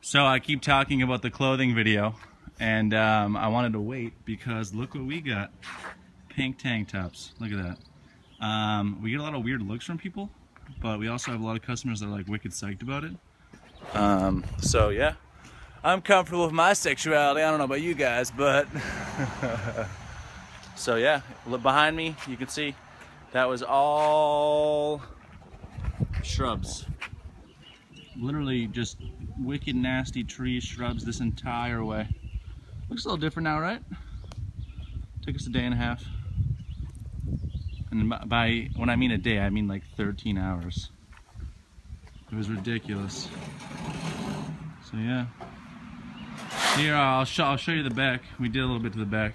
So I keep talking about the clothing video, and I wanted to wait because look what we got. Pink tank tops. Look at that. We get a lot of weird looks from people, but we also have a lot of customers that are like wicked psyched about it. So yeah, I'm comfortable with my sexuality. I don't know about you guys, but so yeah, look behind me, you can see that was all shrubs. Literally just wicked nasty trees, shrubs this entire way. Looks a little different now, right? Took us a day and a half. And by when I mean a day, I mean like 13 hours. It was ridiculous. So yeah. Here, I'll show you the back. We did a little bit to the back.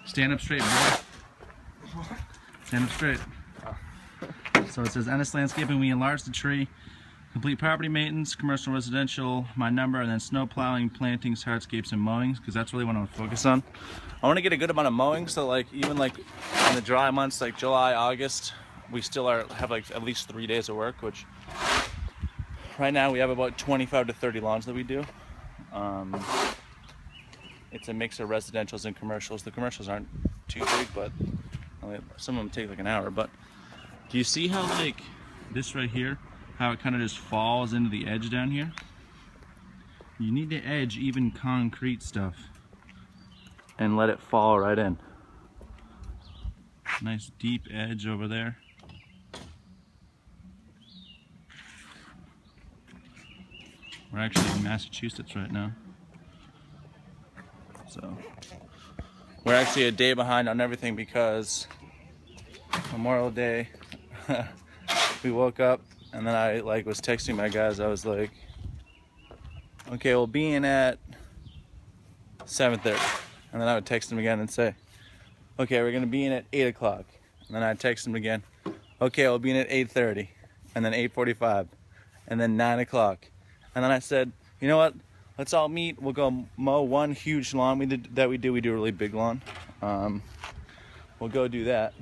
Stand up straight, boy. Stand up straight. So it says Ennis Landscaping. We enlarged the tree. Complete property maintenance, commercial, residential, my number, and then snow plowing, plantings, hardscapes, and mowings, because that's really what I want to focus on. I want to get a good amount of mowing, so like even like in the dry months, like July, August, we still have like at least 3 days of work, which right now we have about 25 to 30 lawns that we do. It's a mix of residentials and commercials. The commercials aren't too big, but some of them take like an hour. But do you see how like this right here, how it kind of just falls into the edge down here? You need to edge even concrete stuff and let it fall right in. Nice deep edge over there. We're actually in Massachusetts right now. So we're actually a day behind on everything because Memorial Day we woke up and then I like was texting my guys. I was like, okay, we'll be in at 7:30. And then I would text them again and say, okay, we're gonna be in at 8 o'clock. And then I'd text them again, okay, we'll be in at 8:30. And then 8:45. And then 9 o'clock. And then I said, you know what? Let's all meet. We'll go mow one huge lawn we do a really big lawn. We'll go do that.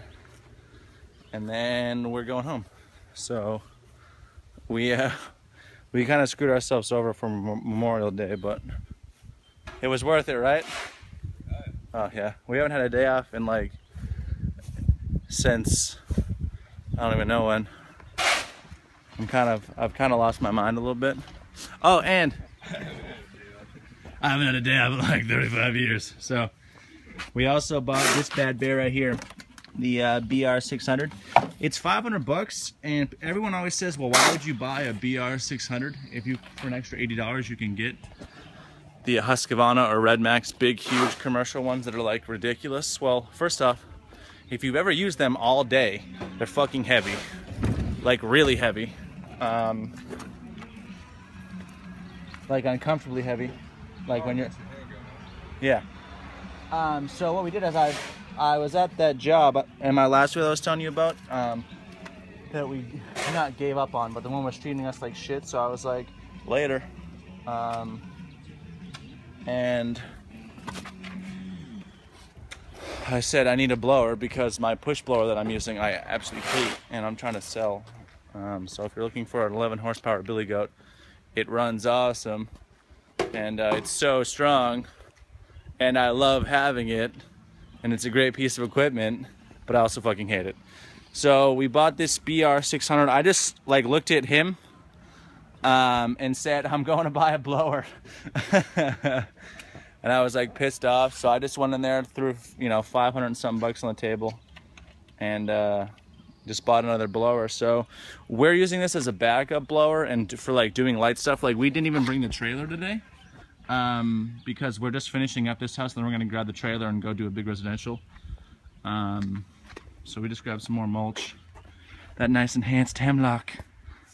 And then we're going home. So we kind of screwed ourselves over for Memorial Day, but it was worth it, right? Oh yeah, we haven't had a day off in like since I don't even know when. I've kind of lost my mind a little bit. Oh, and I haven't had a day off in like 35 years. So we also bought this bad bear right here, the BR600. It's 500 bucks, and everyone always says, well, why would you buy a BR600 if you, for an extra $80, you can get the Husqvarna or Red Max big, huge commercial ones that are like ridiculous. Well, first off, if you've ever used them all day, they're fucking heavy, like really heavy, like uncomfortably heavy, like when you're, yeah. So what we did is I was at that job in my last video I was telling you about, that we not gave up on, but the one was treating us like shit. So I was like, later. And I said I need a blower because my push blower that I'm using I absolutely hate and I'm trying to sell. So if you're looking for an 11 horsepower Billy Goat, it runs awesome and it's so strong and I love having it and it's a great piece of equipment, but I also fucking hate it. So we bought this BR600. I just like looked at him and said, I'm going to buy a blower. And I was like pissed off. So I just went in there, threw, you know, 500 and something bucks on the table and just bought another blower. So we're using this as a backup blower and for like doing light stuff. Like we didn't even bring the trailer today because we're just finishing up this house. Then we're going to grab the trailer and go do a big residential. So we just grabbed some more mulch. That nice enhanced hemlock.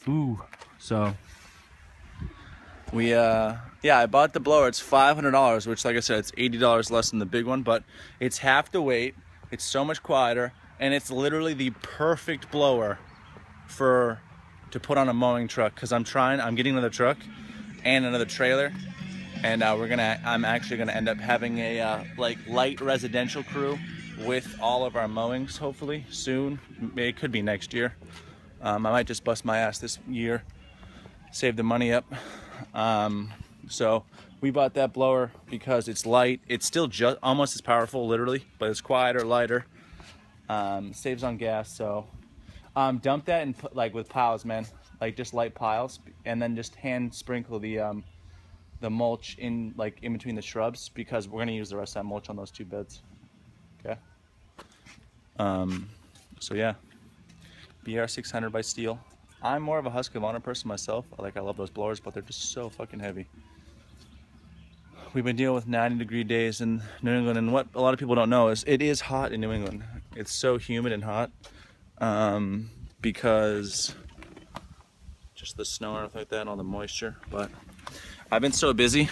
Ooh. So we yeah, I bought the blower. It's $500, which like I said, it's $80 less than the big one, but it's half the weight. It's so much quieter, and it's literally the perfect blower to put on a mowing truck because I'm getting another truck and another trailer, and I'm actually gonna end up having a like light residential crew with all of our mowings hopefully soon. It could be next year. I might just bust my ass this year, save the money up. So we bought that blower because it's light. It's still just almost as powerful, literally, but it's quieter, lighter. Saves on gas. So dump that and put like with piles, man, like just light piles, and then just hand sprinkle the mulch in like in between the shrubs, because we're gonna use the rest of that mulch on those 2 beds. Okay. So yeah, BR600 by Stihl. I'm more of a Husqvarna person myself. I love those blowers, but they're just so fucking heavy. We've been dealing with 90-degree days in New England, and what a lot of people don't know is it is hot in New England. It's so humid and hot because just the snow and everything like that and all the moisture. But I've been so busy,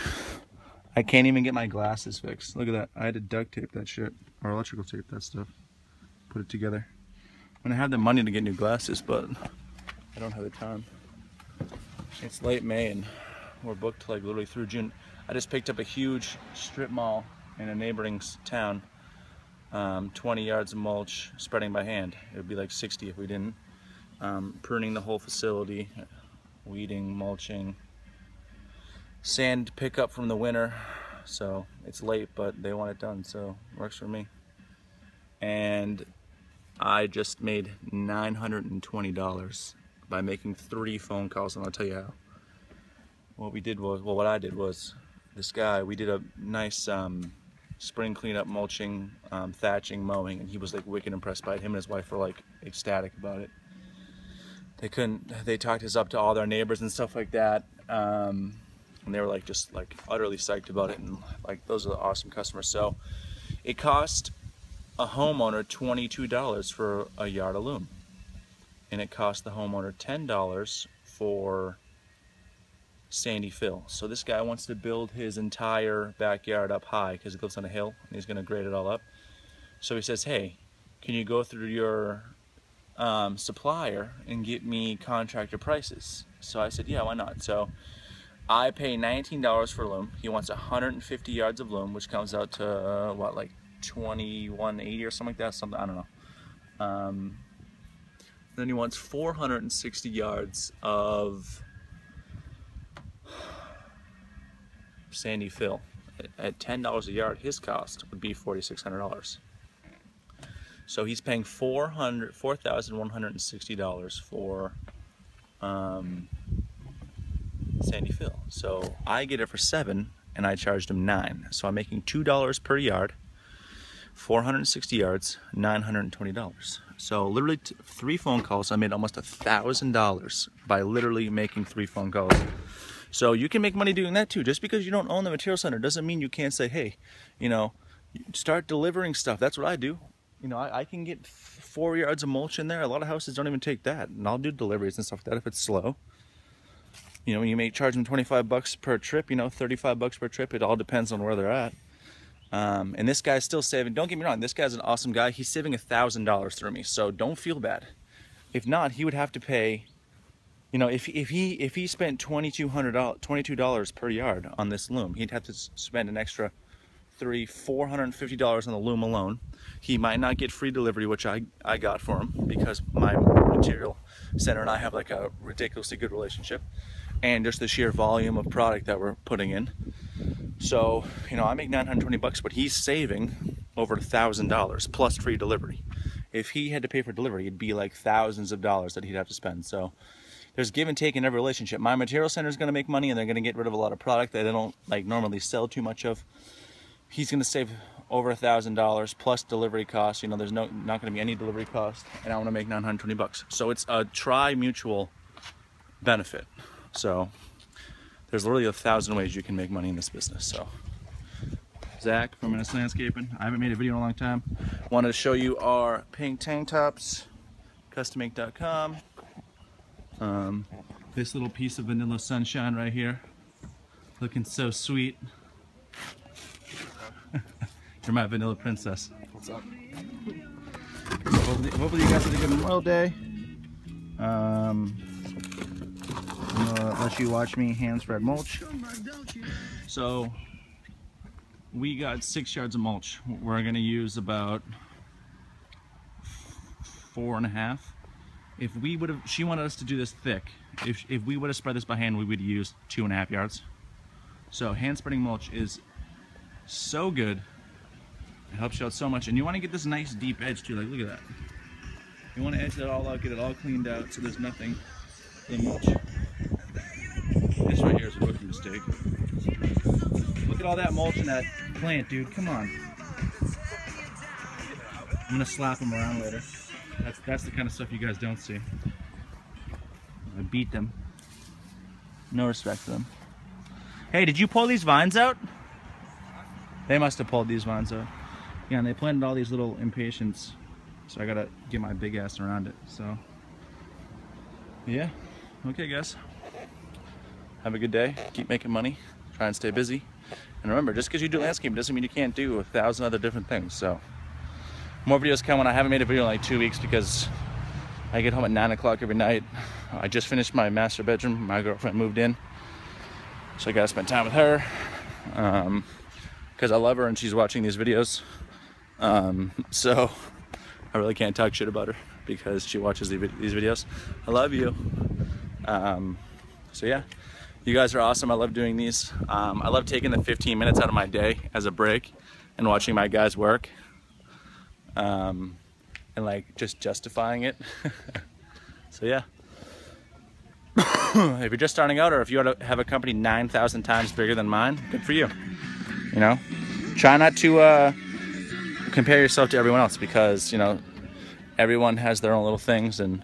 I can't even get my glasses fixed. Look at that. I had to duct tape that shit, or electrical tape that stuff, put it together. I'm gonna have the money to get new glasses, but I don't have the time. It's late May and we're booked like literally through June. I just picked up a huge strip mall in a neighboring town. 20 yards of mulch, spreading by hand. It would be like 60 if we didn't. Pruning the whole facility, weeding, mulching, sand pickup from the winter. So it's late, but they want it done, so it works for me. And I just made $920 by making 3 phone calls, and I'll tell you how. What I did was, this guy, we did a nice spring cleanup, mulching, thatching, mowing, and he was like wicked impressed by it. Him and his wife were like ecstatic about it. They talked us up to all their neighbors and stuff like that, and they were like just like utterly psyched about it, and like those are awesome customers. So it cost a homeowner $22 for a yard of loom, and it cost the homeowner $10 for sandy fill. So this guy wants to build his entire backyard up high because he lives on a hill and he's going to grade it all up. So he says, hey, can you go through your supplier and get me contractor prices? So I said, yeah, why not? So I pay $19 for loom. He wants 150 yards of loom, which comes out to what, like $21.80 or something like that, something, I don't know. Then he wants 460 yards of sandy fill. At $10 a yard, his cost would be $4,600. So he's paying $4,160 for sandy fill. So I get it for $7 and I charged him $9. So I'm making $2 per yard, 460 yards, $920. So literally 3 phone calls, I made almost $1,000 by literally making 3 phone calls. So you can make money doing that too. Just because you don't own the material center doesn't mean you can't say, hey, you know, start delivering stuff. That's what I do. You know, I can get 4 yards of mulch in there. A lot of houses don't even take that, and I'll do deliveries and stuff like that if it's slow. You know, you may charge them 25 bucks per trip, you know, 35 bucks per trip. It all depends on where they're at. And this guy's still saving. Don't get me wrong, this guy's an awesome guy. He's saving $1,000 through me, so don't feel bad. If not, he would have to pay, you know, if he spent $22 per yard on this loom, he'd have to spend an extra $450 on the loom alone. He might not get free delivery, which I got for him because my material center and I have like a ridiculously good relationship, and just the sheer volume of product that we're putting in. So, you know, I make 920 bucks, but he's saving over $1,000 plus free delivery. If he had to pay for delivery, it'd be like thousands of dollars that he'd have to spend. So there's give and take in every relationship. My material center is going to make money, and they're going to get rid of a lot of product that they don't like normally sell too much of. He's going to save over $1,000 plus delivery costs. You know, there's not going to be any delivery cost, and I want to make 920 bucks. So it's a tri-mutual benefit. So there's literally 1,000 ways you can make money in this business. So Zach from Menace Landscaping. I haven't made a video in a long time. Wanted to show you our pink tank tops, customink.com. This little piece of vanilla sunshine right here, looking so sweet. You're my vanilla princess. What's up? Hopefully you guys had a good Memorial Day. I'm gonna let you watch me hand spread mulch. So we got 6 yards of mulch. We're gonna use about 4.5. if we would have, she wanted us to do this thick. If we would have spread this by hand, we would use 2.5 yards. So hand spreading mulch is so good. It helps you out so much. And you want to get this nice deep edge too. Like, look at that. You want to edge that all out, get it all cleaned out so there's nothing in the mulch. This right here is a rookie mistake. Look at all that mulch in that plant, dude. Come on. I'm gonna slap them around later. That's the kind of stuff you guys don't see. I beat them. No respect for them. Hey, did you pull these vines out? They must have pulled these vines out. Yeah, and they planted all these little impatiens, so I gotta get my big ass around it. So, yeah. Okay, guys. Have a good day. Keep making money. Try and stay busy. And remember, just because you do landscaping doesn't mean you can't do 1,000 other different things. So, more videos coming. I haven't made a video in like 2 weeks because I get home at 9 o'clock every night. I just finished my master bedroom. My girlfriend moved in, so I gotta spend time with her because I love her and she's watching these videos. So I really can't talk shit about her because she watches these videos. I love you. So yeah, you guys are awesome. I love doing these. I love taking the 15 minutes out of my day as a break and watching my guys work. And like just justifying it. So yeah. If you're just starting out, or if you want to have a company 9,000 times bigger than mine, good for you. You know, try not to compare yourself to everyone else, because you know everyone has their own little things, and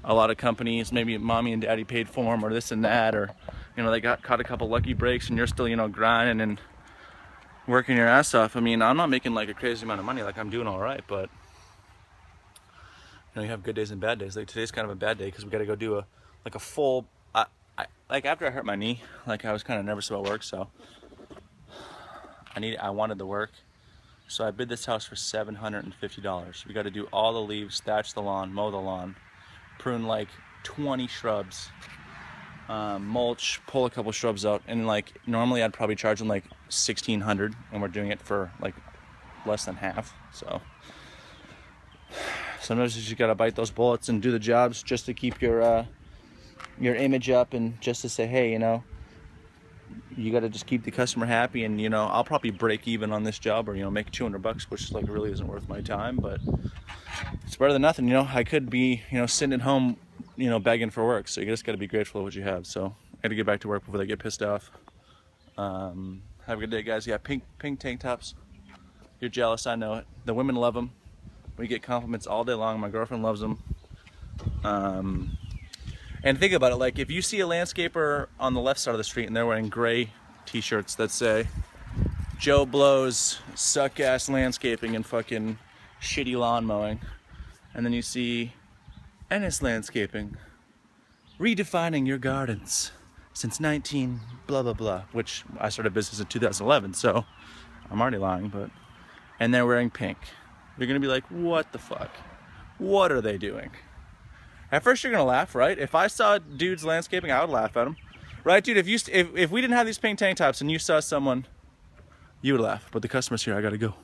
a lot of companies, maybe mommy and daddy paid for them, or this and that, or you know they got a couple lucky breaks, and you're still, you know, grinding and working your ass off. I mean, I'm not making like a crazy amount of money, like I'm doing all right, but you know, you have good days and bad days. Like today's kind of a bad day because we got to go do a full. Like after I hurt my knee, like I was kind of nervous about work, so I wanted the work, so I bid this house for $750. We got to do all the leaves, thatch the lawn, mow the lawn, prune like 20 shrubs, mulch, pull a couple shrubs out, and like normally I'd probably charge them like $1,600, and we're doing it for like less than half. So sometimes you just gotta bite those bullets and do the jobs just to keep your image up, and just to say, hey, you know, you got to just keep the customer happy. And you know, I'll probably break even on this job, or you know, make $200, which like really isn't worth my time, but it's better than nothing. You know, I could be, you know, sitting at home, you know, begging for work. So you just got to be grateful for what you have. So I got to get back to work before they get pissed off. Have a good day, guys. Yeah, pink tank tops. You're jealous, I know it. The women love them. We get compliments all day long. My girlfriend loves them. And think about it, like if you see a landscaper on the left side of the street and they're wearing gray t-shirts that say Joe Blow's suck ass landscaping and fucking shitty lawn mowing, and then you see Ennis Landscaping redefining your gardens since 19 blah blah blah, which I started business in 2011, so I'm already lying, but and they're wearing pink, you're gonna be like, what the fuck, what are they doing? At first you're gonna laugh, right? If I saw dudes landscaping, I would laugh at them, right, dude? If we didn't have these pink tank tops and you saw someone, you would laugh. But the customer's here, I gotta go.